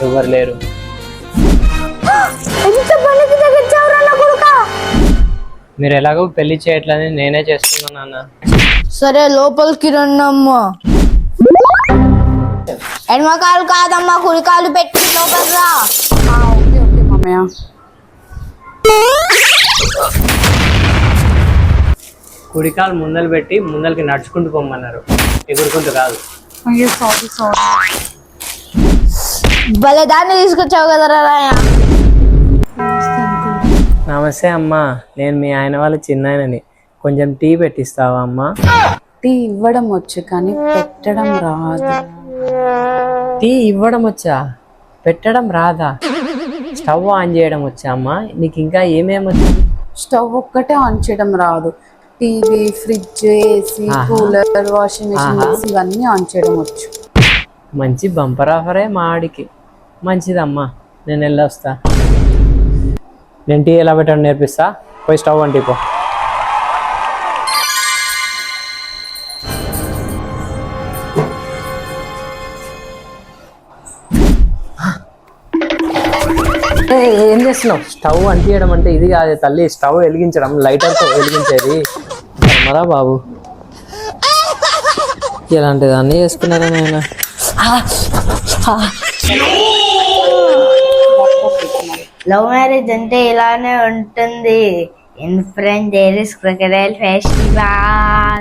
ఎవరు లేరు. మీరు ఎలాగో పెళ్లి చేయట్లని నేనే చేస్తున్నాను నాన్న. సరే లోపలికి రండమ్మా. ఎడమకాలు కాదమ్మా, కుడికాలు పెట్టి లోపలికి రా. ఓకే ఓకే మామయ్య. కుడికాలు ముందలు పెట్టి ముందలకి నడుచుకుంటూ పొమ్మన్నారు, ఎగురుకుంటూ కాదు. అయ్యో సారీ సారీ. భలే దాన్ని తీసుకొచ్చావు కదరా రాయ. నమస్తే అమ్మా, నేను మీ ఆయన వాళ్ళ చిన్నాయనని. కొంచెం టీ పెట్టిస్తావా అమ్మా? టీ ఇవ్వడం వచ్చు కానీ పెట్టడం రాదు. టీ ఇవ్వడం వచ్చా, పెట్టడం రాదా? స్టవ్ ఆన్ చేయడం వచ్చా అమ్మా? నీకు ఇంకా ఏమేమి వచ్చు? స్టవ్ ఒక్కటే ఆన్ చేయడం రాదు. TV, fridge, AC, cooler, washing machine ఇవన్నీ ఆన్ చేయడం వచ్చు. మంచి బంపర్ ఆఫరే మా ఆడికి. మంచిదమ్మా, నేను వెళ్ళొస్తా. నేను టీ ఎలా పెట్టడం నేర్పిస్తా, పోయి స్టవ్ అంటి పో. ఏం చేస్తున్నావు? స్టవ్ అంటియడం అంటే ఇది కాదు తల్లి, స్టవ్ వెలిగించడం, లైటర్తో వెలిగించేది. మరా బాబు, ఇలాంటిది అన్నీ చేసుకున్నారా నేను? లవ్ మ్యారేజ్ అంటే ఇలానే ఉంటుంది. In friend there is crocodile festival.